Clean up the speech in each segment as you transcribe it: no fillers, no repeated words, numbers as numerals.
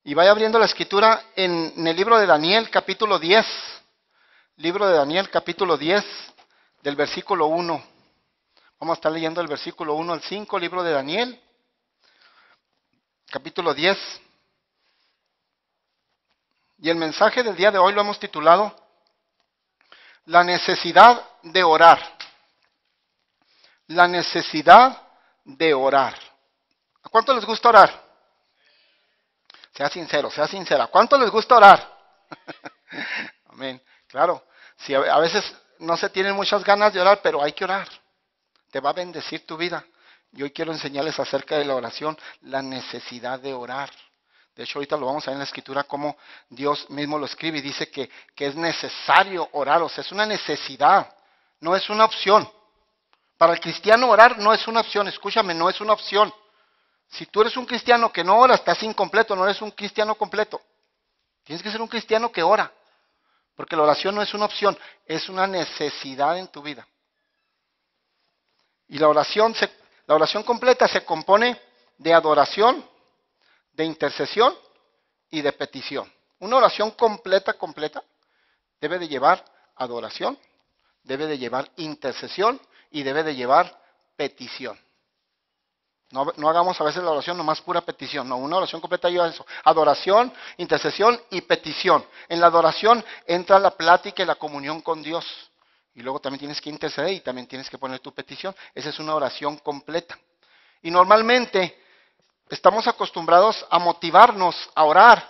Y vaya abriendo la escritura en el libro de Daniel, capítulo 10. Libro de Daniel, capítulo 10, del versículo 1. Vamos a estar leyendo el versículo 1 al 5, libro de Daniel, capítulo 10. Y el mensaje del día de hoy lo hemos titulado La necesidad de orar. La necesidad de orar. ¿A cuánto les gusta orar? Sea sincero, sea sincera. ¿A cuánto les gusta orar? Amén. Claro, si a veces no se tienen muchas ganas de orar, pero hay que orar. Te va a bendecir tu vida. Y hoy quiero enseñarles acerca de la oración, la necesidad de orar. De hecho, ahorita lo vamos a ver en la escritura como Dios mismo lo escribe y dice que es necesario orar. O sea, es una necesidad, no es una opción. Para el cristiano orar no es una opción, escúchame, no es una opción. Si tú eres un cristiano que no ora, estás incompleto, no eres un cristiano completo. Tienes que ser un cristiano que ora. Porque la oración no es una opción, es una necesidad en tu vida. Y la oración completa se compone de adoración, de intercesión y de petición. Una oración completa debe de llevar adoración, debe de llevar intercesión y debe de llevar petición. No hagamos a veces la oración nomás pura petición, no, una oración completa lleva eso, adoración, intercesión y petición. En la adoración entra la plática y la comunión con Dios. Y luego también tienes que interceder y también tienes que poner tu petición. Esa es una oración completa. Y normalmente estamos acostumbrados a motivarnos a orar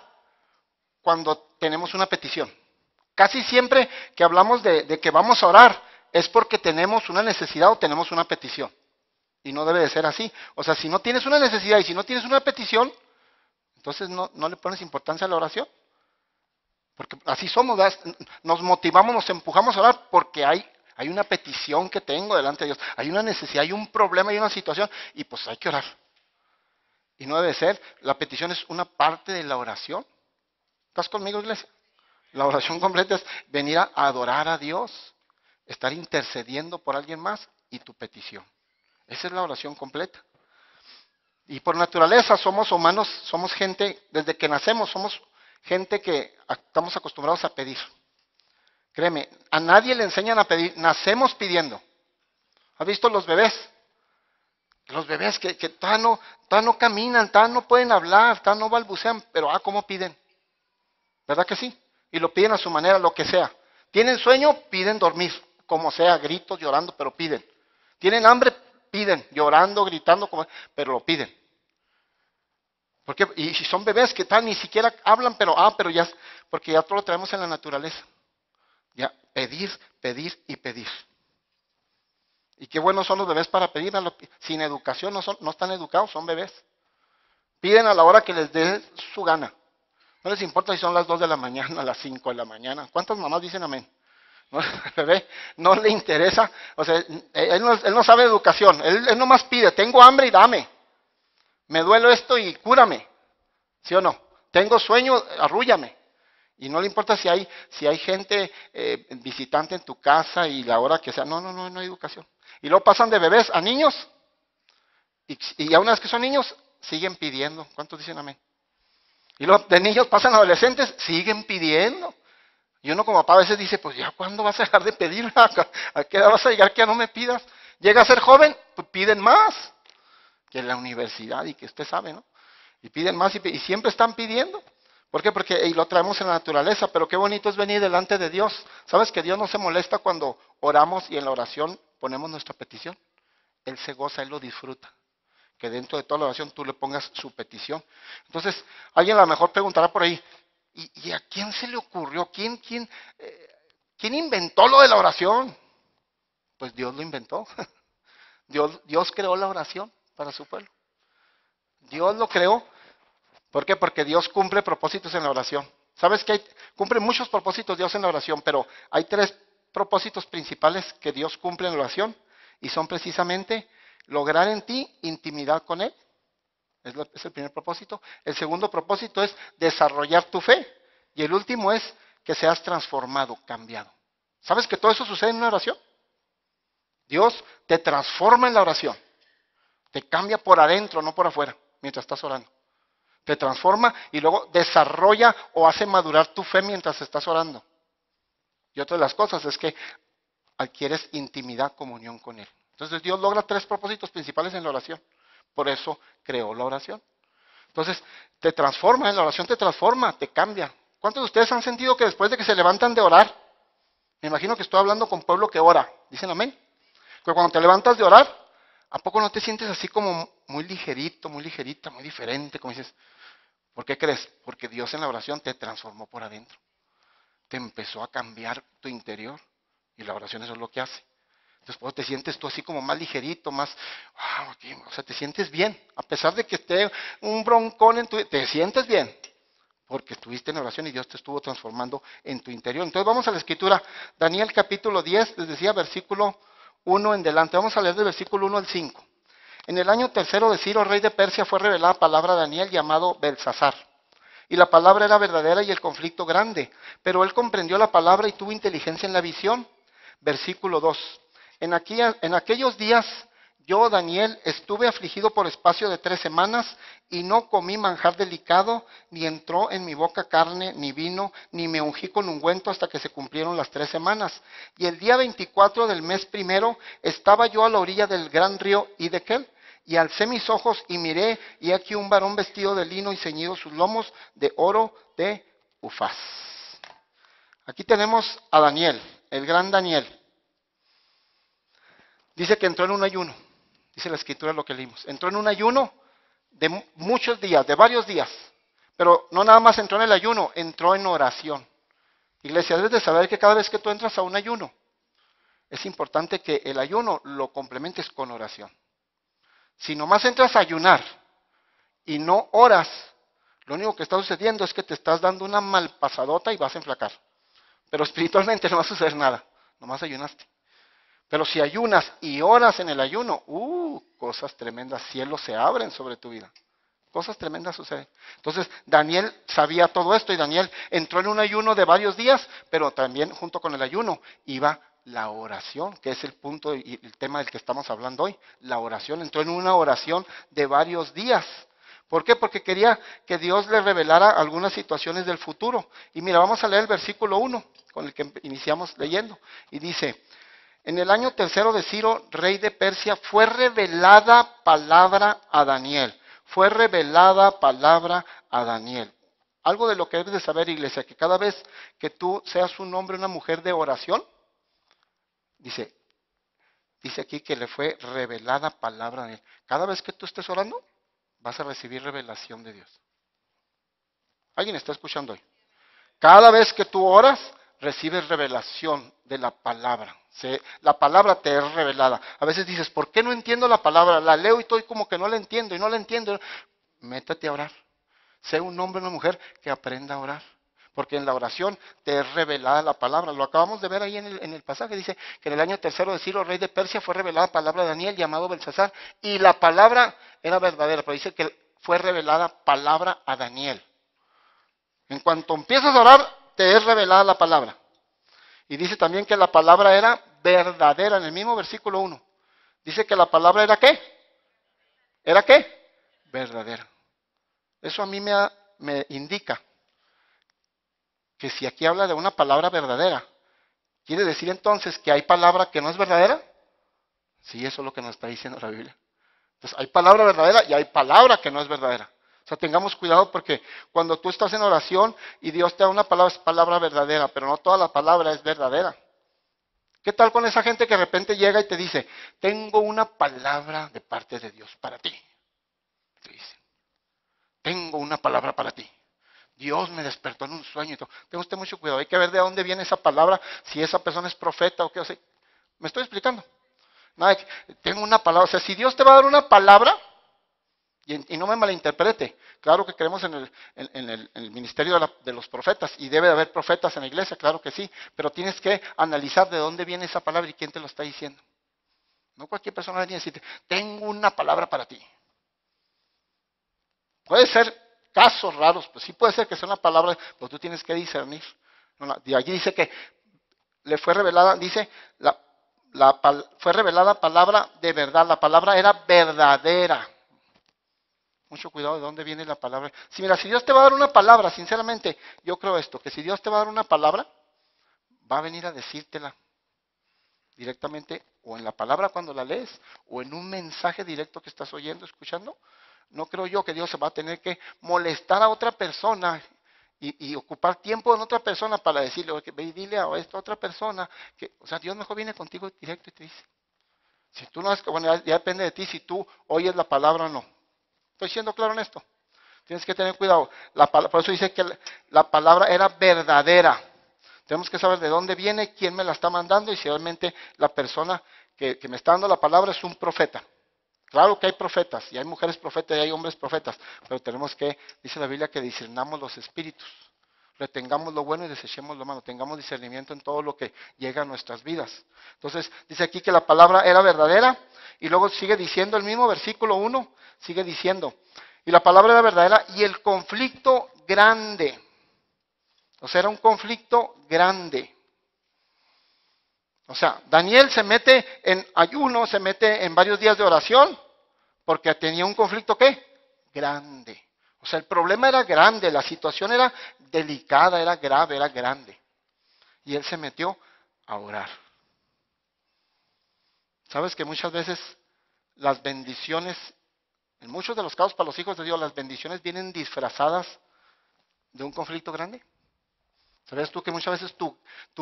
cuando tenemos una petición. Casi siempre que hablamos de que vamos a orar es porque tenemos una necesidad o tenemos una petición. Y no debe de ser así. O sea, si no tienes una necesidad y si no tienes una petición, entonces no le pones importancia a la oración. Porque así somos, nos motivamos, nos empujamos a orar porque hay una petición que tengo delante de Dios. Hay una necesidad, hay un problema, hay una situación y pues hay que orar. Y no debe ser, la petición es una parte de la oración. ¿Estás conmigo, iglesia? La oración completa es venir a adorar a Dios, estar intercediendo por alguien más y tu petición. Esa es la oración completa. Y por naturaleza somos humanos, somos gente, desde que nacemos somos gente que estamos acostumbrados a pedir. Créeme, a nadie le enseñan a pedir, nacemos pidiendo. ¿Has visto los bebés? Los bebés que todavía no caminan, todavía no pueden hablar, todavía no balbucean, pero ¿cómo piden? ¿Verdad que sí? Y lo piden a su manera, lo que sea. ¿Tienen sueño? Piden dormir, como sea, gritos, llorando, pero piden. ¿Tienen hambre? Piden, llorando, gritando, pero lo piden. Porque, y si son bebés que ni siquiera hablan, pero ya, porque ya todo lo traemos en la naturaleza. Ya, pedir, pedir y pedir. Y qué buenos son los bebés para pedir, sin educación, no están educados, son bebés. Piden a la hora que les dé su gana. No les importa si son las 2 de la mañana, las 5 de la mañana. ¿Cuántas mamás dicen amén? ¿No? El bebé no le interesa, o sea, él no sabe educación, él nomás pide, tengo hambre y dame, me duele esto y cúrame, ¿sí o no? Tengo sueño, arrúllame, y no le importa si hay gente visitante en tu casa y la hora que sea, no hay educación. Y luego pasan de bebés a niños, y ya una vez que son niños, siguen pidiendo. ¿Cuántos dicen amén? Y luego de niños pasan a adolescentes, siguen pidiendo. Y uno como papá a veces dice, pues ya, ¿cuándo vas a dejar de pedir? ¿A qué edad vas a llegar que ya no me pidas? Llega a ser joven, pues piden más que en la universidad y que usted sabe, ¿no? Y piden más y siempre están pidiendo. ¿Por qué? Porque lo traemos en la naturaleza, pero qué bonito es venir delante de Dios. ¿Sabes que Dios no se molesta cuando oramos y en la oración ponemos nuestra petición? Él se goza, Él lo disfruta. Que dentro de toda la oración tú le pongas su petición. Entonces, alguien a lo mejor preguntará por ahí, ¿y a quién se le ocurrió? ¿Quién inventó lo de la oración? Pues Dios lo inventó. Dios creó la oración para su pueblo. Dios lo creó. ¿Por qué? Porque Dios cumple propósitos en la oración. ¿Sabes que cumple muchos propósitos Dios en la oración? Pero hay 3 propósitos principales que Dios cumple en la oración y son precisamente lograr en ti intimidad con Él. Es el primer propósito. El segundo propósito es desarrollar tu fe. Y el último es que seas transformado, cambiado. ¿Sabes que todo eso sucede en una oración? Dios te transforma en la oración. Te cambia por adentro, no por afuera, mientras estás orando. Te transforma y luego desarrolla o hace madurar tu fe mientras estás orando. Y otra de las cosas es que adquieres intimidad, comunión con Él. Entonces Dios logra 3 propósitos principales en la oración. Por eso creó la oración. Entonces te transforma, en la oración te transforma, te cambia. ¿Cuántos de ustedes han sentido que después de que se levantan de orar, me imagino que estoy hablando con pueblo que ora, dicen amén? Que cuando te levantas de orar, ¿a poco no te sientes así como muy ligerito, muy ligerita, muy diferente? Como dices, ¿por qué crees? Porque Dios en la oración te transformó por adentro. Te empezó a cambiar tu interior. Y la oración eso es lo que hace. Después te sientes tú así como más ligerito, más, o sea, te sientes bien. A pesar de que esté un broncón en tu, te sientes bien. Porque estuviste en oración y Dios te estuvo transformando en tu interior. Entonces vamos a la escritura. Daniel capítulo 10, les decía versículo 1 en delante. Vamos a leer del versículo 1 al 5. En el año tercero de Ciro, rey de Persia, fue revelada palabra a Daniel llamado Belsasar. Y la palabra era verdadera y el conflicto grande. Pero él comprendió la palabra y tuvo inteligencia en la visión. Versículo 2. En aquellos días yo, Daniel, estuve afligido por espacio de 3 semanas y no comí manjar delicado, ni entró en mi boca carne, ni vino, ni me ungí con ungüento hasta que se cumplieron las 3 semanas. Y el día 24 del mes primero estaba yo a la orilla del gran río Hiddekel, y alcé mis ojos y miré, y aquí un varón vestido de lino y ceñido sus lomos de oro de Ufaz. Aquí tenemos a Daniel, el gran Daniel. Dice que entró en un ayuno. Dice la escritura lo que leímos. Entró en un ayuno de muchos días, de varios días. Pero no nada más entró en el ayuno, entró en oración. Iglesia, debes de saber que cada vez que tú entras a un ayuno, es importante que el ayuno lo complementes con oración. Si nomás entras a ayunar y no oras, lo único que está sucediendo es que te estás dando una malpasadota y vas a enflacar. Pero espiritualmente no va a suceder nada, nomás ayunaste. Pero si ayunas y oras en el ayuno, cosas tremendas, cielos se abren sobre tu vida. Cosas tremendas suceden. Entonces, Daniel sabía todo esto y Daniel entró en un ayuno de varios días, pero también junto con el ayuno iba la oración, que es el punto y el tema del que estamos hablando hoy. La oración, entró en una oración de varios días. ¿Por qué? Porque quería que Dios le revelara algunas situaciones del futuro. Y mira, vamos a leer el versículo 1, con el que iniciamos leyendo. Y dice: en el año tercero de Ciro, rey de Persia, fue revelada palabra a Daniel. Fue revelada palabra a Daniel. Algo de lo que debes de saber, iglesia, que cada vez que tú seas un hombre o una mujer de oración, dice aquí que le fue revelada palabra a Daniel. Cada vez que tú estés orando, vas a recibir revelación de Dios. ¿Alguien está escuchando hoy? Cada vez que tú oras, recibes revelación de la palabra. La palabra te es revelada. A veces dices, ¿por qué no entiendo la palabra? La leo y estoy como que no la entiendo y no la entiendo. Métete a orar. Sé un hombre o una mujer que aprenda a orar. Porque en la oración te es revelada la palabra. Lo acabamos de ver ahí en el pasaje. Dice que en el año tercero de Ciro, rey de Persia, fue revelada palabra de Daniel, llamado Belsasar. Y la palabra era verdadera. Pero dice que fue revelada palabra a Daniel. En cuanto empiezas a orar, te es revelada la palabra. Y dice también que la palabra era verdadera, en el mismo versículo 1. Dice que la palabra era ¿qué? ¿Era qué? Verdadera. Eso a mí me indica que si aquí habla de una palabra verdadera, ¿quiere decir entonces que hay palabra que no es verdadera? Sí, eso es lo que nos está diciendo la Biblia. Entonces hay palabra verdadera y hay palabra que no es verdadera. O sea, tengamos cuidado porque cuando tú estás en oración y Dios te da una palabra, es palabra verdadera, pero no toda la palabra es verdadera. ¿Qué tal con esa gente que de repente llega y te dice, tengo una palabra de parte de Dios para ti? Te dice, tengo una palabra para ti. Dios me despertó en un sueño y todo. Tenga usted mucho cuidado, hay que ver de dónde viene esa palabra, si esa persona es profeta o qué. O sea, ¿me estoy explicando? Nada, tengo una palabra, o sea, si Dios te va a dar una palabra, y no me malinterprete, claro que creemos en el ministerio de los profetas y debe de haber profetas en la iglesia, claro que sí, pero tienes que analizar de dónde viene esa palabra y quién te lo está diciendo. No cualquier persona viene a decirte, tengo una palabra para ti. Puede ser casos raros, pues sí puede ser que sea una palabra, pero tú tienes que discernir. De allí dice que le fue revelada, dice, fue revelada palabra de verdad, la palabra era verdadera. mucho cuidado de dónde viene la palabra. Si mira, si Dios te va a dar una palabra, sinceramente, yo creo esto, que si Dios te va a dar una palabra, va a venir a decírtela directamente, o en la palabra cuando la lees, o en un mensaje directo que estás oyendo, escuchando. No creo yo que Dios se va a tener que molestar a otra persona y ocupar tiempo en otra persona para decirle, oye, ve y dile a esta otra persona, que, o sea, Dios mejor viene contigo directo y te dice. Si tú no es, bueno, ya depende de ti si tú oyes la palabra o no. ¿Estoy siendo claro en esto? Tienes que tener cuidado. Por eso dice que la palabra era verdadera. Tenemos que saber de dónde viene, quién me la está mandando y si realmente la persona que me está dando la palabra es un profeta. Claro que hay profetas, y hay mujeres profetas y hay hombres profetas, pero tenemos que, dice la Biblia, que discernamos los espíritus. Retengamos lo bueno y desechemos lo malo. Tengamos discernimiento en todo lo que llega a nuestras vidas. Entonces, dice aquí que la palabra era verdadera, y luego sigue diciendo el mismo versículo 1, sigue diciendo, y la palabra era verdadera, y el conflicto grande. O sea, era un conflicto grande. O sea, Daniel se mete en ayuno, se mete en varios días de oración, porque tenía un conflicto, ¿qué? Grande. O sea, el problema era grande, la situación era delicada, era grave, era grande. Y él se metió a orar. ¿Sabes que muchas veces las bendiciones, en muchos de los casos para los hijos de Dios, las bendiciones vienen disfrazadas de un conflicto grande? ¿Sabes tú que muchas veces tu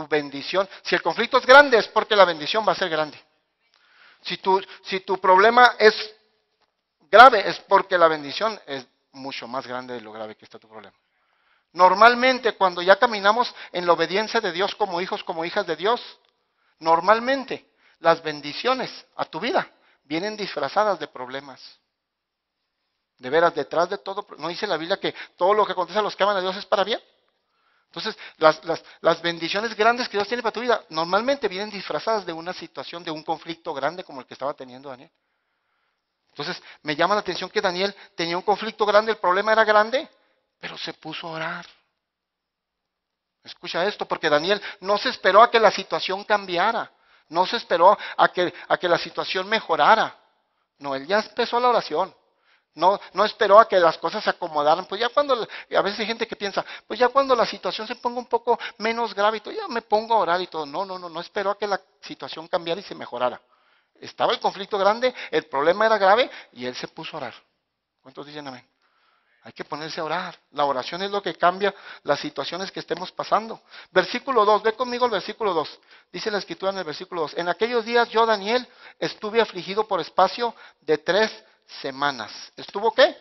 bendición, si el conflicto es grande es porque la bendición va a ser grande? Si tu problema es grave es porque la bendición es mucho más grande de lo grave que está tu problema. Normalmente cuando ya caminamos en la obediencia de Dios como hijos, como hijas de Dios, normalmente las bendiciones a tu vida vienen disfrazadas de problemas. De veras, detrás de todo, ¿no dice la Biblia que todo lo que acontece a los que aman a Dios es para bien? Entonces, las bendiciones grandes que Dios tiene para tu vida normalmente vienen disfrazadas de una situación, de un conflicto grande como el que estaba teniendo Daniel. Entonces, me llama la atención que Daniel tenía un conflicto grande, el problema era grande, pero se puso a orar. Escucha esto, porque Daniel no se esperó a que la situación cambiara, no se esperó a que la situación mejorara. No, él ya empezó la oración. No esperó a que las cosas se acomodaran. Pues ya cuando, a veces hay gente que piensa, pues ya cuando la situación se ponga un poco menos grave y todo, ya me pongo a orar y todo. No esperó a que la situación cambiara y se mejorara. Estaba el conflicto grande, el problema era grave y él se puso a orar. ¿Cuántos dicen amén? Hay que ponerse a orar. La oración es lo que cambia las situaciones que estemos pasando. Versículo 2, ve conmigo el versículo 2. Dice la escritura en el versículo 2. En aquellos días yo, Daniel, estuve afligido por espacio de 3 semanas. ¿Estuvo qué?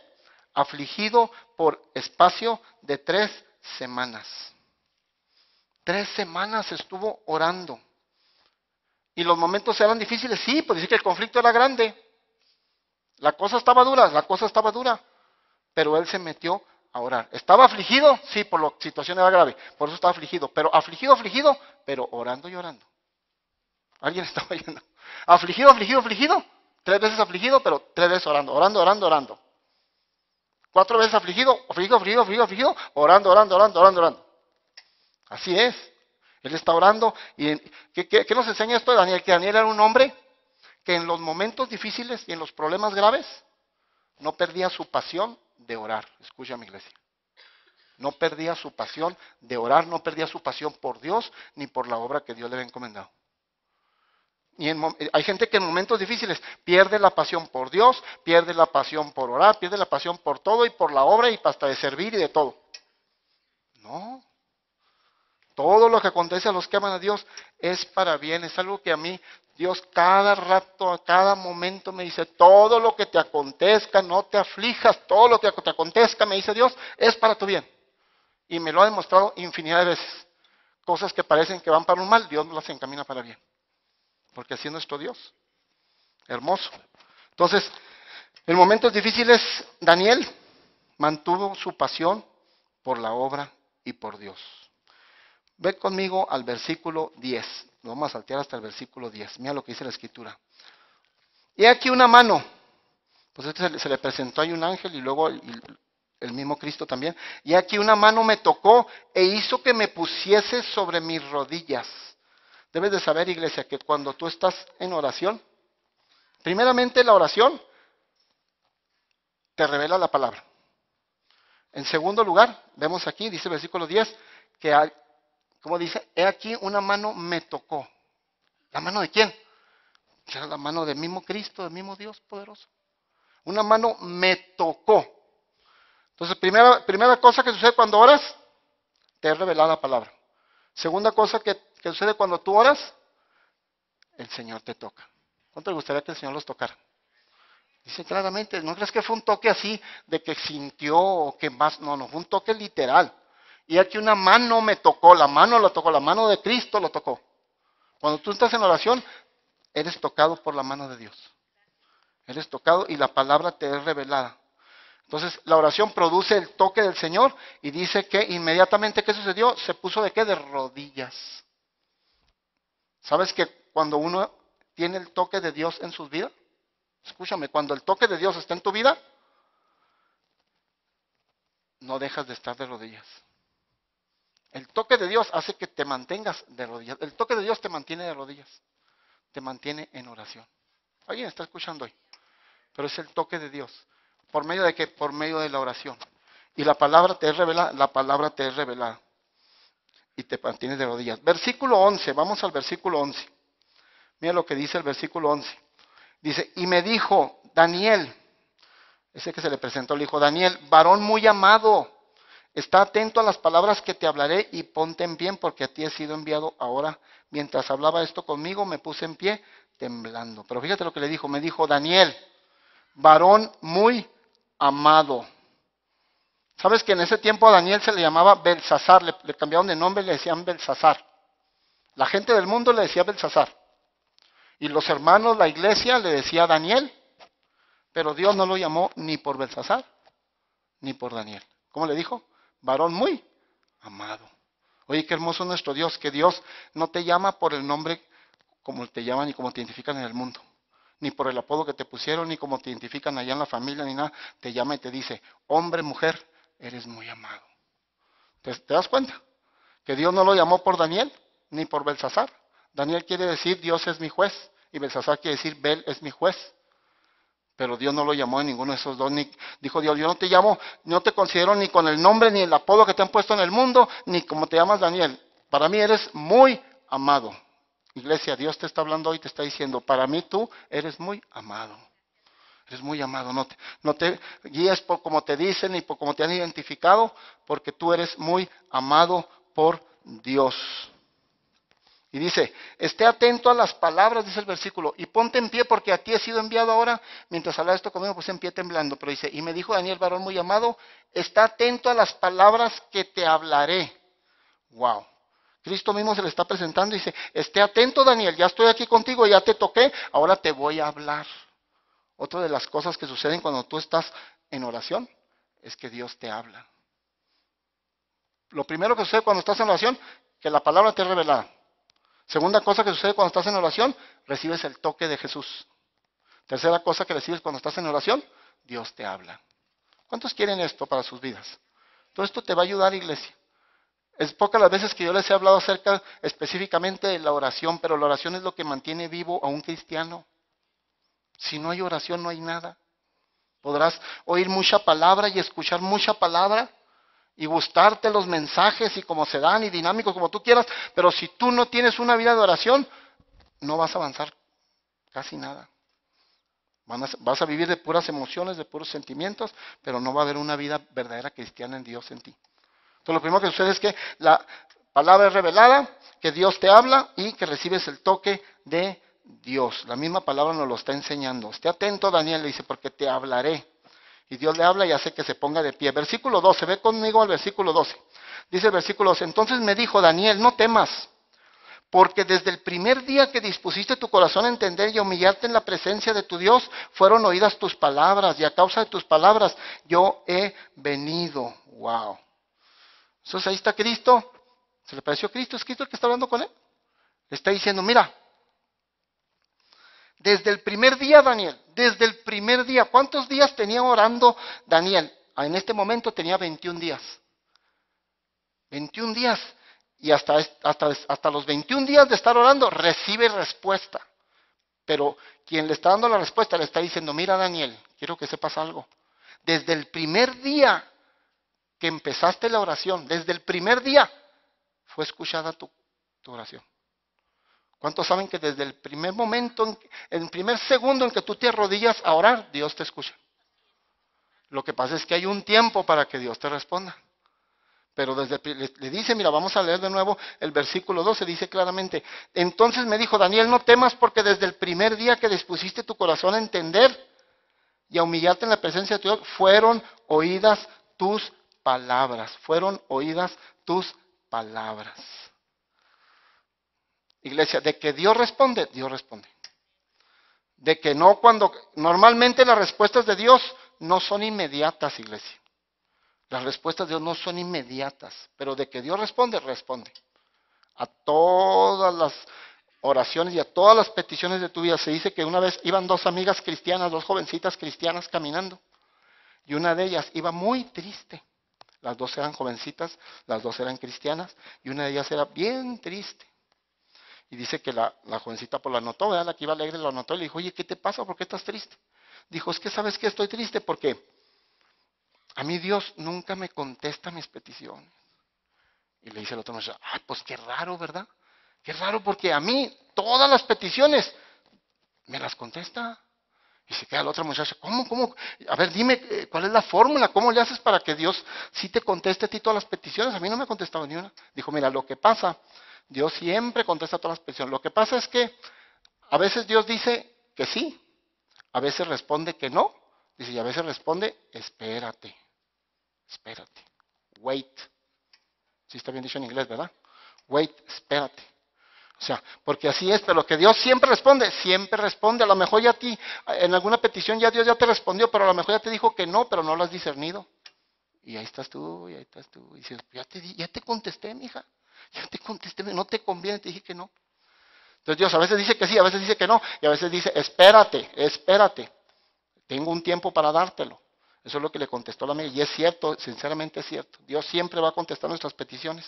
Afligido por espacio de 3 semanas. 3 semanas estuvo orando. ¿Y los momentos eran difíciles? Sí, pues dice que el conflicto era grande. La cosa estaba dura. Pero él se metió a orar. ¿Estaba afligido? Sí, por la situación era grave. Por eso estaba afligido. Pero afligido, pero orando y orando. ¿Alguien estaba oyendo? Afligido. 3 veces afligido, pero 3 veces orando. 4 veces afligido, orando. Así es. Él está orando. ¿Y qué nos enseña esto de Daniel? Que Daniel era un hombre que en los momentos difíciles y en los problemas graves no perdía su pasión de orar. Escucha, mi iglesia. No perdía su pasión de orar, no perdía su pasión por Dios ni por la obra que Dios le había encomendado. Hay gente que en momentos difíciles pierde la pasión por Dios, pierde la pasión por orar, pierde la pasión por todo y por la obra y hasta de servir y de todo. No. Todo lo que acontece a los que aman a Dios es para bien. Es algo que a mí Dios cada rato, a cada momento me dice, todo lo que te acontezca, no te aflijas, todo lo que te acontezca, me dice Dios, es para tu bien. Y me lo ha demostrado infinidad de veces. Cosas que parecen que van para un mal, Dios nos las encamina para bien. Porque así es nuestro Dios. Hermoso. Entonces, en momentos difíciles, Daniel mantuvo su pasión por la obra y por Dios. Ve conmigo al versículo 10. Nos vamos a saltear hasta el versículo 10. Mira lo que dice la escritura. Y aquí una mano. Pues se le presentó ahí un ángel y luego el mismo Cristo también. Y aquí una mano me tocó e hizo que me pusiese sobre mis rodillas. Debes de saber, iglesia, que cuando tú estás en oración, primeramente la oración te revela la palabra. En segundo lugar, vemos aquí, dice el versículo 10, que hay, como dice, he aquí una mano me tocó. ¿La mano de quién? Era la mano del mismo Cristo, del mismo Dios poderoso. Una mano me tocó. Entonces, primera cosa que sucede cuando oras, te es revelada la palabra. Segunda cosa que sucede cuando tú oras, el Señor te toca. ¿Cuánto le gustaría que el Señor los tocara? Dice claramente, ¿no crees que fue un toque así de que sintió o que más? No, fue un toque literal. Y aquí una mano me tocó, la mano lo tocó, la mano de Cristo lo tocó. Cuando tú estás en oración, eres tocado por la mano de Dios. Eres tocado y la palabra te es revelada. Entonces, la oración produce el toque del Señor y dice que inmediatamente, ¿qué sucedió? Se puso ¿de qué? De rodillas. ¿Sabes que cuando uno tiene el toque de Dios en sus vidas? Escúchame, cuando el toque de Dios está en tu vida, no dejas de estar de rodillas. El toque de Dios hace que te mantengas de rodillas. El toque de Dios te mantiene de rodillas. Te mantiene en oración. ¿Alguien está escuchando hoy? Pero es el toque de Dios. ¿Por medio de qué? Por medio de la oración. Y la palabra te es revelada, y te mantienes de rodillas. Versículo 11, vamos al versículo 11. Mira lo que dice el versículo 11. Dice, y me dijo, Daniel, ese que se le presentó, le dijo, Daniel, varón muy amado, está atento a las palabras que te hablaré y ponte en pie porque a ti he sido enviado ahora. Mientras hablaba esto conmigo, me puse en pie temblando. Pero fíjate lo que le dijo, me dijo, Daniel, varón muy amado. ¿Sabes que en ese tiempo a Daniel se le llamaba Belsasar? Le cambiaron de nombre y le decían Belsasar. La gente del mundo le decía Belsasar. Y los hermanos, la iglesia, le decía Daniel. Pero Dios no lo llamó ni por Belsasar, ni por Daniel. ¿Cómo le dijo? Varón muy amado. Oye, qué hermoso nuestro Dios, que Dios no te llama por el nombre como te llaman y como te identifican en el mundo. Ni por el apodo que te pusieron, ni como te identifican allá en la familia, ni nada. Te llama y te dice, hombre, mujer, eres muy amado. Entonces, ¿te das cuenta? Que Dios no lo llamó por Daniel, ni por Belsasar. Daniel quiere decir, Dios es mi juez. Y Belsasar quiere decir, Bel es mi juez. Pero Dios no lo llamó en ninguno de esos dos. Ni, dijo Dios, yo no te llamo, no te considero ni con el nombre, ni el apodo que te han puesto en el mundo, ni como te llamas Daniel. Para mí eres muy amado. Iglesia, Dios te está hablando hoy, te está diciendo, para mí tú eres muy amado. Eres muy amado. No te guíes por como te dicen ni por como te han identificado, porque tú eres muy amado por Dios. Y dice, esté atento a las palabras, dice el versículo, y ponte en pie porque a ti he sido enviado ahora. Mientras hablaba esto conmigo, pues en pie temblando. Pero dice, y me dijo Daniel, varón muy amado, está atento a las palabras que te hablaré. Wow. Cristo mismo se le está presentando y dice, esté atento Daniel, ya estoy aquí contigo, ya te toqué, ahora te voy a hablar. Otra de las cosas que suceden cuando tú estás en oración es que Dios te habla. Lo primero que sucede cuando estás en oración, que la palabra te es revelada. Segunda cosa que sucede cuando estás en oración, recibes el toque de Jesús. Tercera cosa que recibes cuando estás en oración, Dios te habla. ¿Cuántos quieren esto para sus vidas? Todo esto te va a ayudar, iglesia. Es pocas las veces que yo les he hablado acerca específicamente de la oración, pero la oración es lo que mantiene vivo a un cristiano. Si no hay oración, no hay nada. Podrás oír mucha palabra y escuchar mucha palabra y gustarte los mensajes y cómo se dan y dinámicos como tú quieras, pero si tú no tienes una vida de oración, no vas a avanzar casi nada. Vas a vivir de puras emociones, de puros sentimientos, pero no va a haber una vida verdadera cristiana en Dios en ti. Entonces lo primero que sucede es que la palabra es revelada, que Dios te habla y que recibes el toque de Dios. La misma palabra nos lo está enseñando. Esté atento, Daniel, le dice, porque te hablaré. Y Dios le habla y hace que se ponga de pie. Versículo 12, ve conmigo al versículo 12. Dice el versículo 12, entonces me dijo Daniel, no temas, porque desde el primer día que dispusiste tu corazón a entender y a humillarte en la presencia de tu Dios, fueron oídas tus palabras, y a causa de tus palabras yo he venido. Wow. Entonces ahí está Cristo, se le pareció Cristo, es Cristo el que está hablando con él. Le está diciendo, mira, desde el primer día, Daniel, desde el primer día, ¿cuántos días tenía orando Daniel? En este momento tenía 21 días. 21 días. Y hasta los 21 días de estar orando, recibe respuesta. Pero quien le está dando la respuesta le está diciendo, mira Daniel, quiero que sepas algo. Desde el primer día que empezaste la oración, desde el primer día fue escuchada tu oración. ¿Cuántos saben que desde el primer momento, en el primer segundo en que tú te arrodillas a orar, Dios te escucha? Lo que pasa es que hay un tiempo para que Dios te responda. Pero le dice, mira, vamos a leer de nuevo el versículo 12, dice claramente, entonces me dijo, Daniel, no temas porque desde el primer día que dispusiste tu corazón a entender y a humillarte en la presencia de Dios, fueron oídas tus palabras, fueron oídas tus palabras. Iglesia, de que Dios responde, Dios responde. De que no cuando, normalmente las respuestas de Dios no son inmediatas, iglesia. Las respuestas de Dios no son inmediatas, pero de que Dios responde, responde. A todas las oraciones y a todas las peticiones de tu vida. Se dice que una vez iban dos amigas cristianas, dos jovencitas cristianas caminando, y una de ellas iba muy triste. Las dos eran jovencitas, las dos eran cristianas, y una de ellas era bien triste. Y dice que la jovencita pues la notó, ¿verdad? La que iba alegre la notó y le dijo, oye, ¿qué te pasa? ¿Por qué estás triste? Dijo, es que ¿sabes qué? Estoy triste porque a mí Dios nunca me contesta mis peticiones. Y le dice el otro muchacho, ay, pues qué raro, ¿verdad? Qué raro porque a mí todas las peticiones me las contesta. Y se queda la otra muchacha, ¿cómo? A ver, dime, ¿cuál es la fórmula? ¿Cómo le haces para que Dios sí te conteste a ti todas las peticiones? A mí no me ha contestado ni una. Dijo, mira, lo que pasa, Dios siempre contesta todas las peticiones. Lo que pasa es que a veces Dios dice que sí, a veces responde que no. Dice, y a veces responde, espérate, wait. Sí está bien dicho en inglés, ¿verdad? Wait, espérate. O sea, porque así es, pero lo que Dios siempre responde. A lo mejor ya a ti, en alguna petición ya Dios ya te respondió, pero a lo mejor ya te dijo que no, pero no lo has discernido. Y ahí estás tú. Y dices, ya te contesté, mija. Ya te contesté, no te conviene, te dije que no. Entonces Dios a veces dice que sí, a veces dice que no, y a veces dice, espérate. Tengo un tiempo para dártelo. Eso es lo que le contestó la amiga. Y es cierto, sinceramente es cierto. Dios siempre va a contestar nuestras peticiones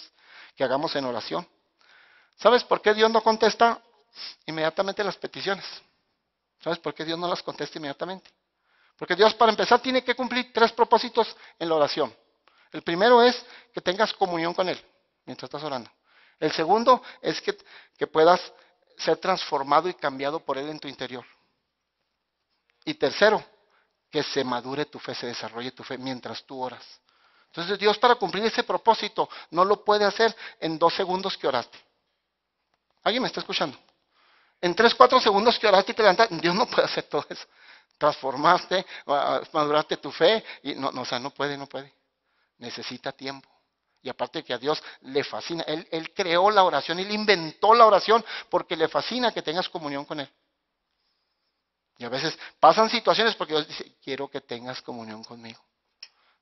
que hagamos en oración. ¿Sabes por qué Dios no contesta inmediatamente las peticiones? ¿Sabes por qué Dios no las contesta inmediatamente? Porque Dios, para empezar, tiene que cumplir 3 propósitos en la oración. El primero es que tengas comunión con Él mientras estás orando. El segundo es que puedas ser transformado y cambiado por Él en tu interior. Y tercero, que se madure tu fe, se desarrolle tu fe mientras tú oras. Entonces Dios, para cumplir ese propósito no lo puede hacer en 2 segundos que oraste. ¿Alguien me está escuchando? En 3, 4 segundos que oraste y te levantaste, Dios no puede hacer todo eso. Transformaste, maduraste tu fe, y no puede. Necesita tiempo. Y aparte que a Dios le fascina, Él creó la oración, Él inventó la oración porque le fascina que tengas comunión con Él. Y a veces pasan situaciones porque Dios dice, quiero que tengas comunión conmigo.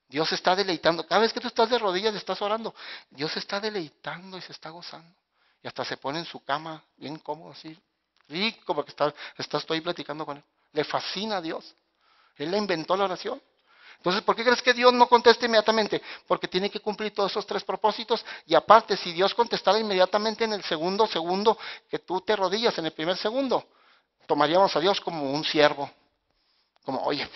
Dios se está deleitando. Cada vez que tú estás de rodillas y estás orando, Dios se está deleitando y se está gozando. Y hasta se pone en su cama, bien cómodo, así, rico, porque estás tú ahí platicando con Él. Le fascina a Dios. Él le inventó la oración. Entonces, ¿por qué crees que Dios no contesta inmediatamente? Porque tiene que cumplir todos esos 3 propósitos. Y aparte, si Dios contestara inmediatamente en el segundo que tú te rodillas, en el primer segundo, tomaríamos a Dios como un siervo. Como, oye,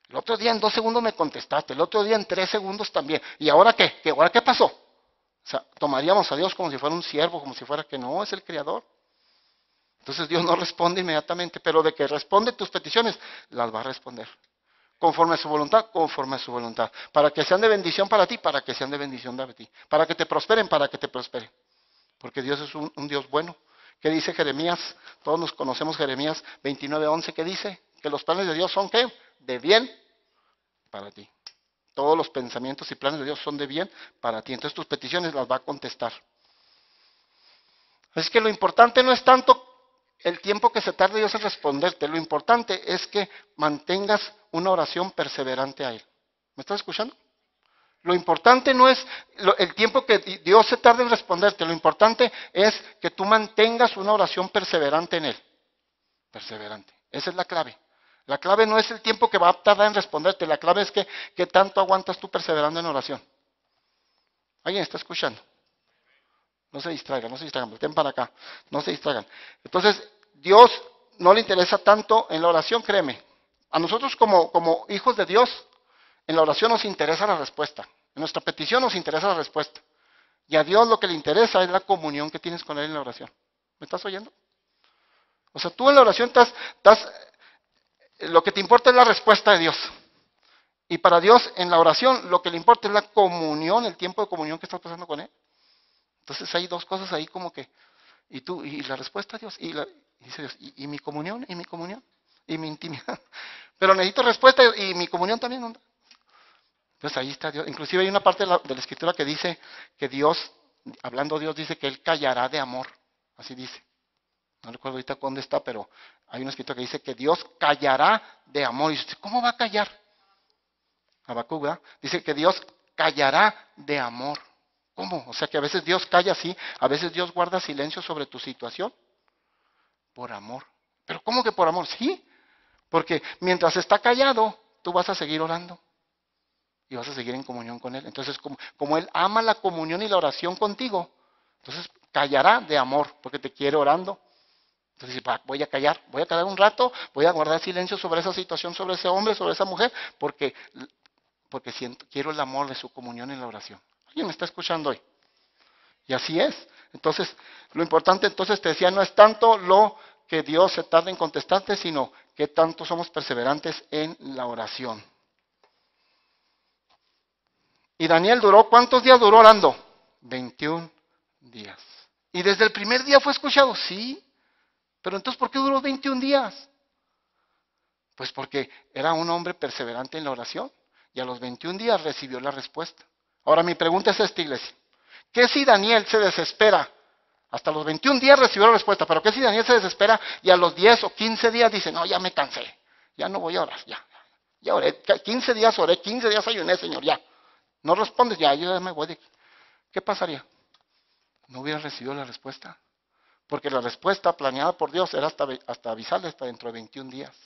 el otro día en 2 segundos me contestaste, el otro día en 3 segundos también. ¿Y ahora qué? ¿Ahora qué pasó? O sea, tomaríamos a Dios como si fuera un siervo, como si fuera que no, es el Creador. Entonces Dios no responde inmediatamente, pero de que responde tus peticiones, las va a responder. Conforme a su voluntad. Para que sean de bendición para ti, para que sean de bendición para ti. Para que te prosperen, para que te prosperen. Porque Dios es un Dios bueno. ¿Qué dice Jeremías? Todos nos conocemos Jeremías 29:11, ¿qué dice? Que los planes de Dios son, ¿qué? De bien para ti. Todos los pensamientos y planes de Dios son de bien para ti. Entonces tus peticiones las va a contestar. Es que lo importante no es tanto el tiempo que se tarde Dios en responderte. Lo importante es que mantengas una oración perseverante a Él. ¿Me estás escuchando? Lo importante no es el tiempo que Dios se tarde en responderte. Lo importante es que tú mantengas una oración perseverante en Él. Perseverante. Esa es la clave. La clave no es el tiempo que va a tardar en responderte. La clave es que tanto aguantas tú perseverando en oración. ¿Alguien está escuchando? No se distraigan, volteen para acá, no se distraigan. Entonces, Dios no le interesa tanto en la oración, créeme. A nosotros como hijos de Dios, En la oración nos interesa la respuesta. En nuestra petición nos interesa la respuesta. Y a Dios lo que le interesa es la comunión que tienes con Él en la oración. ¿Me estás oyendo? O sea, tú en la oración lo que te importa es la respuesta de Dios. Y para Dios en la oración lo que le importa es la comunión, el tiempo de comunión que estás pasando con Él. Entonces hay dos cosas ahí como que, y la respuesta a Dios, y dice Dios, y mi comunión, y mi intimidad. Pero necesito respuesta y mi comunión también, ¿no? Entonces ahí está Dios. Inclusive hay una parte de la Escritura que dice que Dios, hablando Dios, dice que Él callará de amor. Así dice. No recuerdo ahorita dónde está, pero hay una escritura que dice que Dios callará de amor. Y usted, ¿cómo va a callar? Habacuc, ¿verdad? Dice que Dios callará de amor. ¿Cómo? O sea que a veces Dios calla así, a veces Dios guarda silencio sobre tu situación por amor. ¿Pero cómo que por amor? Sí, porque mientras está callado, tú vas a seguir orando y vas a seguir en comunión con Él. Entonces, como Él ama la comunión y la oración contigo, entonces callará de amor, porque te quiere orando. Entonces, voy a callar un rato, voy a guardar silencio sobre esa situación, sobre ese hombre, sobre esa mujer, porque quiero el amor de su comunión en la oración. ¿Alguien me está escuchando hoy? Y así es. Entonces, lo importante entonces te decía, no es tanto lo que Dios se tarda en contestarte, sino que tanto somos perseverantes en la oración. Y Daniel ¿cuántos días duró orando? 21 días. ¿Y desde el primer día fue escuchado? Sí. Pero entonces, ¿por qué duró 21 días? Pues porque era un hombre perseverante en la oración y a los 21 días recibió la respuesta. Ahora mi pregunta es esta, iglesia. ¿Qué si Daniel se desespera? Hasta los 21 días recibió la respuesta, pero ¿qué si Daniel se desespera y a los 10 o 15 días dice, no, ya me cansé, ya no voy a orar, ya oré, 15 días oré, 15 días ayuné, Señor, ya. No respondes, ya, yo ya me voy de aquí. ¿Qué pasaría? No hubiera recibido la respuesta. Porque la respuesta planeada por Dios era hasta avisarle hasta dentro de 21 días.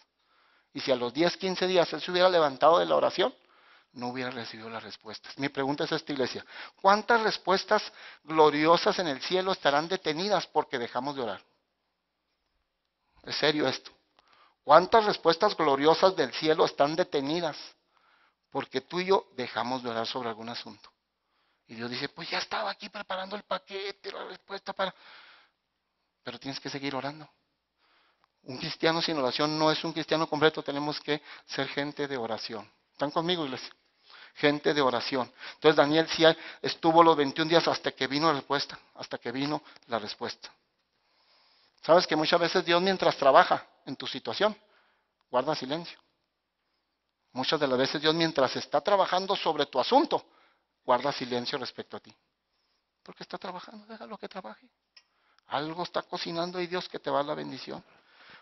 Y si a los 10, 15 días él se hubiera levantado de la oración, no hubiera recibido las respuestas. Mi pregunta es esta, iglesia. ¿Cuántas respuestas gloriosas en el cielo estarán detenidas porque dejamos de orar? Es serio esto. ¿Cuántas respuestas gloriosas del cielo están detenidas porque tú y yo dejamos de orar sobre algún asunto? Y Dios dice, pues ya estaba aquí preparando el paquete, la respuesta para... Pero tienes que seguir orando. Un cristiano sin oración no es un cristiano completo, tenemos que ser gente de oración. ¿Están conmigo, iglesia? Gente de oración. Entonces Daniel sí estuvo los 21 días hasta que vino la respuesta, ¿Sabes que muchas veces Dios mientras trabaja en tu situación, guarda silencio? Muchas de las veces Dios mientras está trabajando sobre tu asunto, guarda silencio respecto a ti. Porque está trabajando, déjalo que trabaje. Algo está cocinando y Dios que te va a dar la bendición.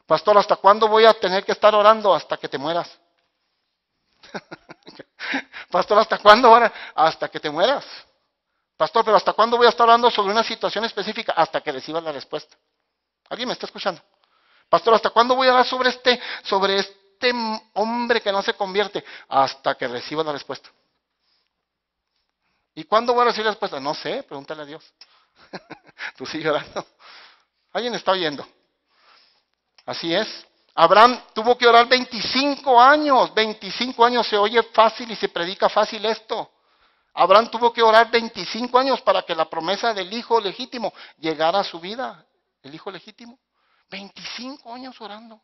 Pastor, ¿hasta cuándo voy a tener que estar orando? Hasta que te mueras. Pastor, ¿hasta cuándo ahora? Hasta que te mueras. Pastor, ¿pero hasta cuándo voy a estar orando sobre una situación específica? Hasta que recibas la respuesta. ¿Alguien me está escuchando? Pastor, ¿hasta cuándo voy a orar sobre este hombre que no se convierte? Hasta que reciba la respuesta. ¿Y cuándo voy a recibir la respuesta? No sé, pregúntale a Dios. Tú sigue orando. ¿Alguien está oyendo? Así es. Abraham tuvo que orar 25 años. 25 años, se oye fácil y se predica fácil esto. Abraham tuvo que orar 25 años para que la promesa del hijo legítimo llegara a su vida. El hijo legítimo. 25 años orando.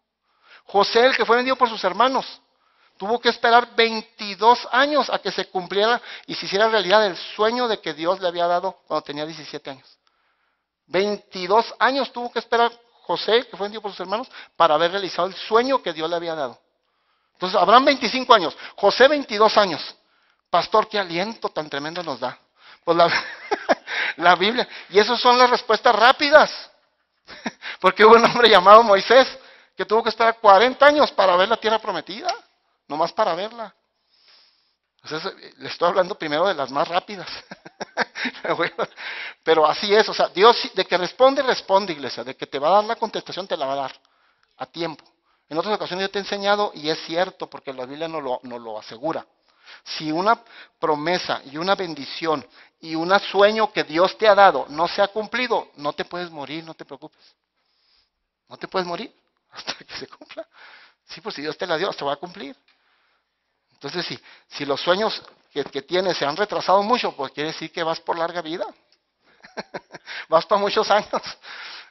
José, el que fue vendido por sus hermanos, tuvo que esperar 22 años a que se cumpliera y se hiciera realidad el sueño de que Dios le había dado cuando tenía 17 años. 22 años tuvo que esperar José, que fue vendido por sus hermanos, para haber realizado el sueño que Dios le había dado. Entonces, Abraham 25 años, José 22 años. Pastor, qué aliento tan tremendo nos da. Pues la Biblia. Y esas son las respuestas rápidas. Porque hubo un hombre llamado Moisés que tuvo que esperar 40 años para ver la tierra prometida. Nomás para verla. Entonces, le estoy hablando primero de las más rápidas. Pero así es, o sea, Dios de que responde, iglesia. De que te va a dar la contestación, te la va a dar a tiempo. En otras ocasiones yo te he enseñado, y es cierto, porque la Biblia nos lo asegura. Si una promesa y una bendición y un sueño que Dios te ha dado no se ha cumplido, no te puedes morir, no te preocupes. No te puedes morir hasta que se cumpla. Sí, pues si Dios te la dio, se va a cumplir. Entonces, si los sueños que tienes se han retrasado mucho, pues quiere decir que vas por larga vida. Vas para muchos años,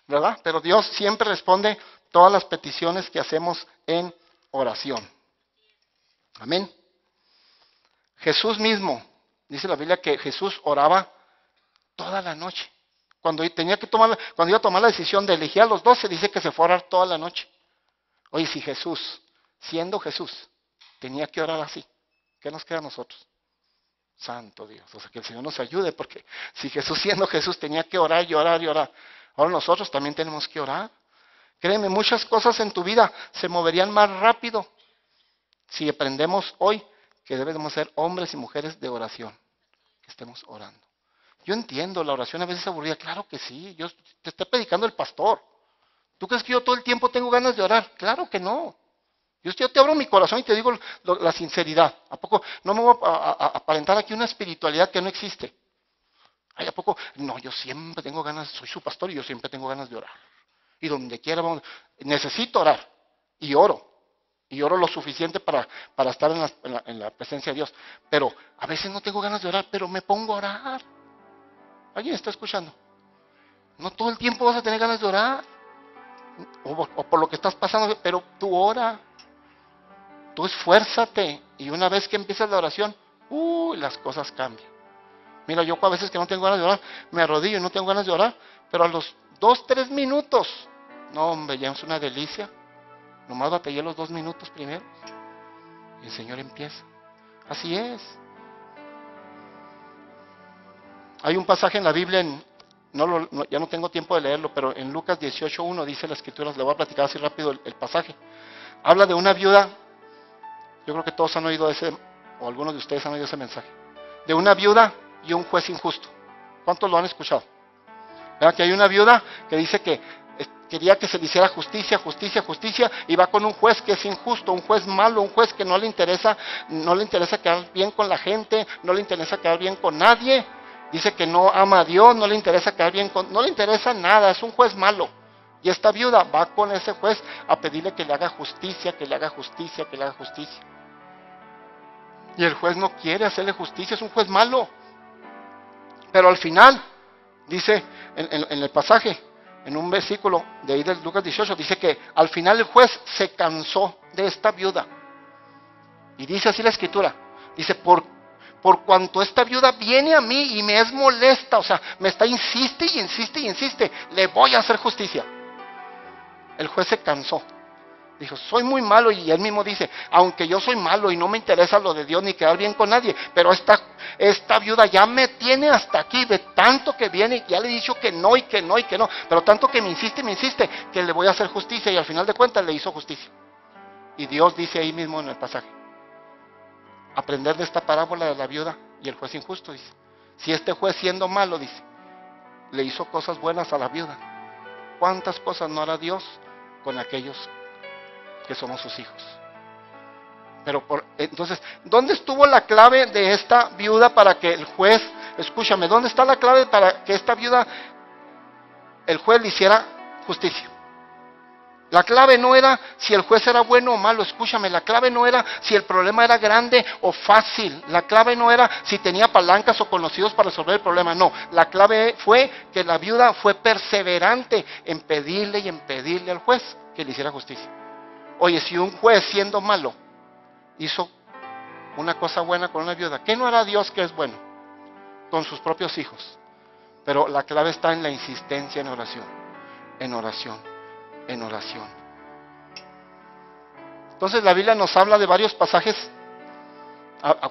¿verdad? Pero Dios siempre responde todas las peticiones que hacemos en oración. Amén. Jesús mismo, dice la Biblia que Jesús oraba toda la noche. Cuando iba a tomar la decisión de elegir a los 12, dice que se fue a orar toda la noche. Oye, si Jesús, siendo Jesús, tenía que orar así, ¿qué nos queda a nosotros? Santo Dios, o sea, que el Señor nos ayude, porque si Jesús, siendo Jesús, tenía que orar y orar y orar, ahora nosotros también tenemos que orar. Créeme, muchas cosas en tu vida se moverían más rápido si aprendemos hoy que debemos ser hombres y mujeres de oración, que estemos orando. Yo entiendo, la oración a veces es aburrida, claro que sí, yo te estoy predicando el pastor. ¿Tú crees que yo todo el tiempo tengo ganas de orar? Claro que no. Yo te abro mi corazón y te digo la sinceridad. ¿A poco no me voy a aparentar aquí una espiritualidad que no existe? ¿A poco? No, yo siempre tengo ganas, soy su pastor y yo siempre tengo ganas de orar. Y donde quiera necesito orar y oro. Y oro lo suficiente para estar en la presencia de Dios. Pero a veces no tengo ganas de orar, pero me pongo a orar. ¿Alguien está escuchando? No todo el tiempo vas a tener ganas de orar. O por lo que estás pasando, pero tú ora. Tú esfuérzate. Y una vez que empiezas la oración, las cosas cambian. Mira, yo a veces que no tengo ganas de orar, me arrodillo y no tengo ganas de orar, pero a los 2-3 minutos, no hombre, ya es una delicia. Nomás batallé los 2 minutos primero. Y el Señor empieza. Así es. Hay un pasaje en la Biblia, ya no tengo tiempo de leerlo, pero en Lucas 18:1 dice la Escritura, le voy a platicar así rápido el pasaje. Habla de una viuda, yo creo que todos han oído o algunos de ustedes han oído ese mensaje, de una viuda y un juez injusto. ¿Cuántos lo han escuchado? ¿Verdad? Que hay una viuda que dice que quería que se le hiciera justicia, y va con un juez que es injusto, un juez malo, un juez que no le interesa quedar bien con la gente, no le interesa quedar bien con nadie. Dice que no ama a Dios, no le interesa quedar bien no le interesa nada, es un juez malo. Y esta viuda va con ese juez a pedirle que le haga justicia, que le haga justicia, que le haga justicia. Y el juez no quiere hacerle justicia, es un juez malo. Pero al final, dice en el pasaje, en un versículo de ahí del Lucas 18, dice que al final el juez se cansó de esta viuda. Y dice así la Escritura, dice, por cuanto esta viuda viene a mí y me es molesta, o sea, me está insiste y insiste, le voy a hacer justicia. El juez se cansó. Dijo, soy muy malo, y él mismo dice, aunque yo soy malo y no me interesa lo de Dios ni quedar bien con nadie, pero esta viuda ya me tiene hasta aquí de tanto que viene, y ya le he dicho que no, pero tanto que me insiste, que le voy a hacer justicia, y al final de cuentas le hizo justicia. Y Dios dice ahí mismo en el pasaje, aprender de esta parábola de la viuda y el juez injusto, dice, si este juez siendo malo, dice, le hizo cosas buenas a la viuda, ¿cuántas cosas no hará Dios con aquellos que somos sus hijos? Pero entonces, ¿dónde estuvo la clave de esta viuda para que el juez, escúchame, ¿dónde está la clave para que esta viuda, el juez le hiciera justicia? La clave no era si el juez era bueno o malo, escúchame, la clave no era si el problema era grande o fácil, la clave no era si tenía palancas o conocidos para resolver el problema, no, la clave fue que la viuda fue perseverante en pedirle al juez que le hiciera justicia. Oye, si un juez siendo malo hizo una cosa buena con una viuda, ¿qué no hará Dios que es bueno con sus propios hijos? Pero la clave está en la insistencia en oración, en oración. Entonces la Biblia nos habla de varios pasajes,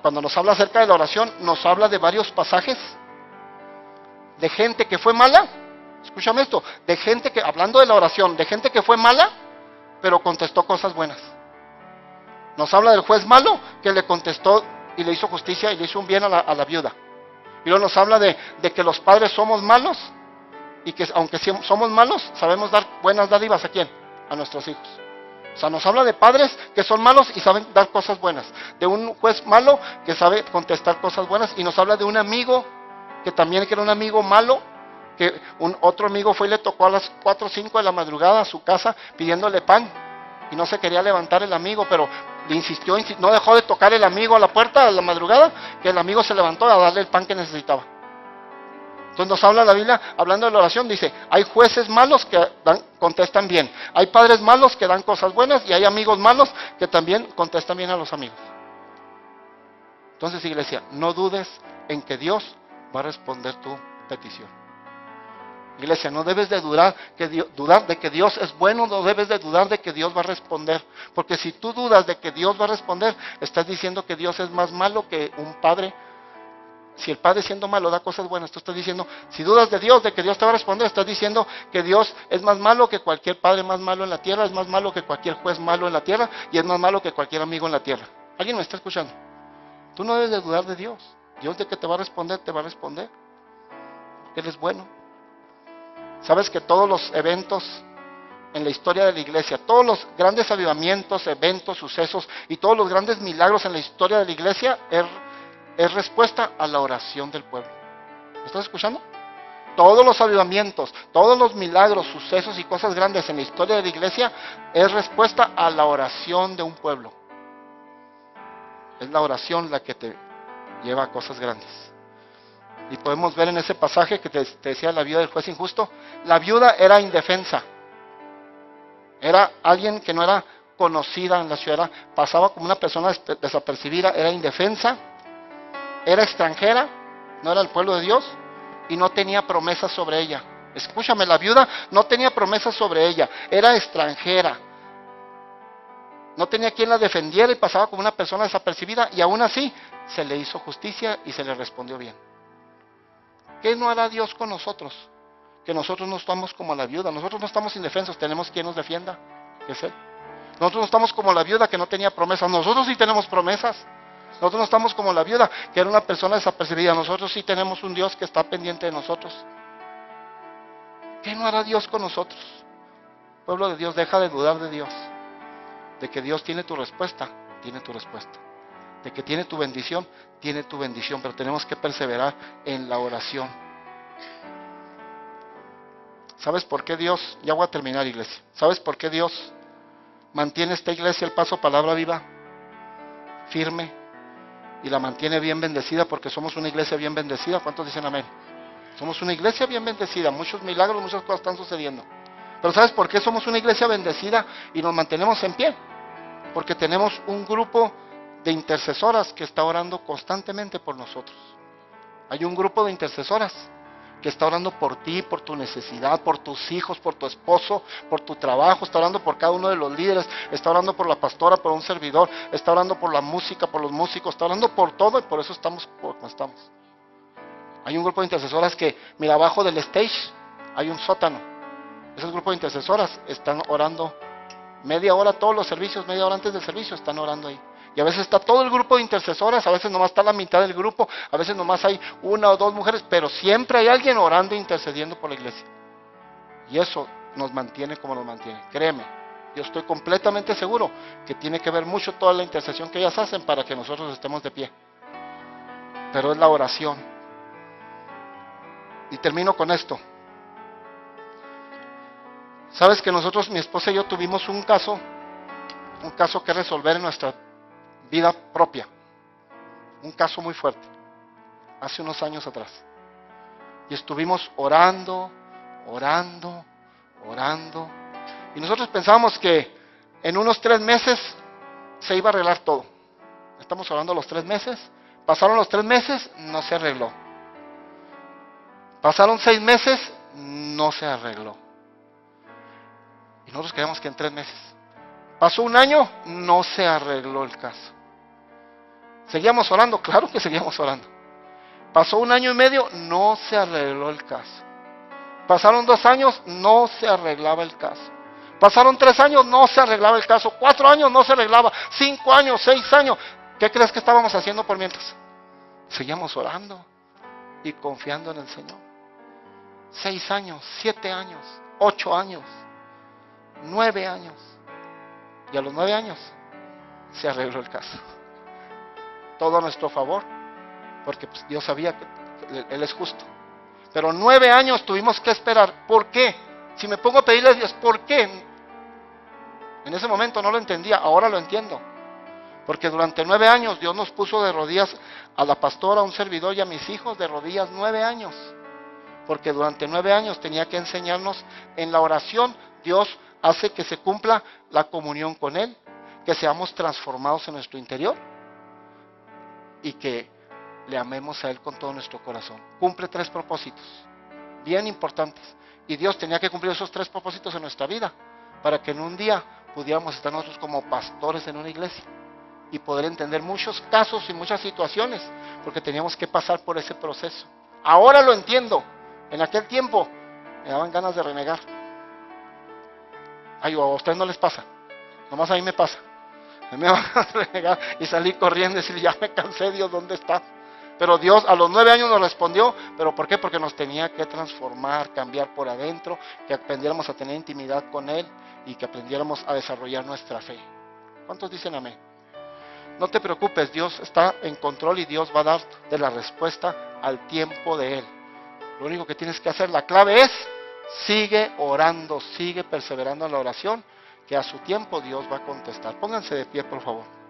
cuando nos habla acerca de la oración, nos habla de varios pasajes de gente que fue mala, escúchame esto, de gente que, hablando de la oración, de gente que fue mala, pero contestó cosas buenas. Nos habla del juez malo que le contestó y le hizo justicia y le hizo un bien a la viuda. Y luego nos habla de que los padres somos malos y que aunque somos malos, sabemos dar buenas dádivas ¿a quién? A nuestros hijos. O sea, nos habla de padres que son malos y saben dar cosas buenas. De un juez malo que sabe contestar cosas buenas. Y nos habla de un amigo que también que era un amigo malo, que otro amigo fue y le tocó a las 4 o 5 de la madrugada a su casa pidiéndole pan. Y no se quería levantar el amigo, pero insistió, no dejó de tocar el amigo a la puerta a la madrugada, que el amigo se levantó a darle el pan que necesitaba. Entonces nos habla la Biblia, hablando de la oración, dice, hay jueces malos que contestan bien, hay padres malos que dan cosas buenas y hay amigos malos que también contestan bien a los amigos. Entonces, iglesia, no dudes en que Dios va a responder tu petición. Iglesia, no debes de dudar de que Dios es bueno, no debes de dudar de que Dios va a responder. Porque si tú dudas de que Dios va a responder, estás diciendo que Dios es más malo que un padre. Si el padre siendo malo da cosas buenas, tú estás diciendo, si dudas de Dios, de que Dios te va a responder, estás diciendo que Dios es más malo que cualquier padre más malo en la tierra, es más malo que cualquier juez malo en la tierra y es más malo que cualquier amigo en la tierra. ¿Alguien me está escuchando? Tú no debes de dudar de Dios. Dios de que te va a responder, te va a responder. Él es bueno. ¿Sabes que todos los eventos en la historia de la iglesia, todos los grandes avivamientos, eventos, sucesos y todos los grandes milagros en la historia de la iglesia es respuesta a la oración del pueblo? ¿Me estás escuchando? Todos los avivamientos, todos los milagros, sucesos y cosas grandes en la historia de la iglesia es respuesta a la oración de un pueblo. Es la oración la que te lleva a cosas grandes. Y podemos ver en ese pasaje que te decía la viuda del juez injusto, la viuda era indefensa. Era alguien que no era conocida en la ciudad, pasaba como una persona desapercibida, era indefensa, era extranjera, no era el pueblo de Dios y no tenía promesas sobre ella. Escúchame, la viuda no tenía promesas sobre ella, era extranjera. No tenía quien la defendiera y pasaba como una persona desapercibida y aún así se le hizo justicia y se le respondió bien. ¿Qué no hará Dios con nosotros? Que nosotros no estamos como la viuda, nosotros no estamos indefensos, tenemos quien nos defienda, que es Él. Nosotros no estamos como la viuda que no tenía promesas, nosotros sí tenemos promesas. Nosotros no estamos como la viuda que era una persona desapercibida, nosotros sí tenemos un Dios que está pendiente de nosotros. ¿Qué no hará Dios con nosotros? Pueblo de Dios, deja de dudar de Dios. De que Dios tiene tu respuesta, tiene tu respuesta. De que tiene tu bendición, tiene tu bendición. Pero tenemos que perseverar en la oración. ¿Sabes por qué Dios? Ya voy a terminar, iglesia. ¿Sabes por qué Dios mantiene esta iglesia, el Paso Palabra Viva, firme? Y la mantiene bien bendecida porque somos una iglesia bien bendecida. ¿Cuántos dicen amén? Somos una iglesia bien bendecida. Muchos milagros, muchas cosas están sucediendo. Pero ¿sabes por qué somos una iglesia bendecida y nos mantenemos en pie? Porque tenemos un grupo de intercesoras que está orando constantemente por nosotros. Hay un grupo de intercesoras que está orando por ti, por tu necesidad, por tus hijos, por tu esposo, por tu trabajo, está orando por cada uno de los líderes, está orando por la pastora, por un servidor, está orando por la música, por los músicos, está orando por todo y por eso estamos como estamos. Hay un grupo de intercesoras que, mira, abajo del stage hay un sótano. Esos grupos de intercesoras están orando media hora todos los servicios, media hora antes del servicio están orando ahí. Y a veces está todo el grupo de intercesoras, a veces nomás está la mitad del grupo, a veces nomás hay una o dos mujeres, pero siempre hay alguien orando e intercediendo por la iglesia. Y eso nos mantiene como nos mantiene. Créeme, yo estoy completamente seguro que tiene que ver mucho toda la intercesión que ellas hacen para que nosotros estemos de pie. Pero es la oración. Y termino con esto. Sabes que nosotros, mi esposa y yo, tuvimos un caso que resolver en nuestra vida propia. Un caso muy fuerte. Hace unos años atrás. Y estuvimos orando. Y nosotros pensábamos que en unos 3 meses se iba a arreglar todo. Estamos orando los 3 meses. Pasaron los 3 meses, no se arregló. Pasaron 6 meses, no se arregló. Y nosotros creíamos que en 3 meses. Pasó 1 año, no se arregló el caso. ¿Seguíamos orando? Claro que seguíamos orando. Pasó 1 año y medio, no se arregló el caso. Pasaron 2 años, no se arreglaba el caso. Pasaron 3 años, no se arreglaba el caso. 4 años, no se arreglaba. 5 años, 6 años. ¿Qué crees que estábamos haciendo por mientras? Seguíamos orando y confiando en el Señor. 6 años, 7 años, 8 años, 9 años. Y a los 9 años se arregló el caso. Todo a nuestro favor, porque pues, Dios sabía que Él es justo. Pero 9 años tuvimos que esperar. ¿Por qué? Si me pongo a pedirle a Dios, ¿por qué? En ese momento no lo entendía, ahora lo entiendo. Porque durante 9 años Dios nos puso de rodillas a la pastora, a un servidor y a mis hijos de rodillas 9 años. Porque durante 9 años tenía que enseñarnos en la oración. Dios hace que se cumpla la comunión con Él, que seamos transformados en nuestro interior y que le amemos a Él con todo nuestro corazón. Cumple 3 propósitos bien importantes. Y Dios tenía que cumplir esos 3 propósitos en nuestra vida para que en un día pudiéramos estar nosotros como pastores en una iglesia y poder entender muchos casos y muchas situaciones, porque teníamos que pasar por ese proceso. Ahora lo entiendo. En aquel tiempo me daban ganas de renegar. Ay, a ustedes no les pasa, nomás a mí me pasa. A mí me daban ganas de renegar y salir corriendo y decir, ya me cansé, Dios, ¿dónde estás? Pero Dios a los 9 años nos respondió. ¿Pero por qué? Porque nos tenía que transformar, cambiar por adentro, que aprendiéramos a tener intimidad con Él y que aprendiéramos a desarrollar nuestra fe. ¿Cuántos dicen amén? No te preocupes, Dios está en control y Dios va a darte la respuesta al tiempo de Él. Lo único que tienes que hacer, la clave es, sigue orando, sigue perseverando en la oración, que a su tiempo Dios va a contestar. Pónganse de pie, por favor.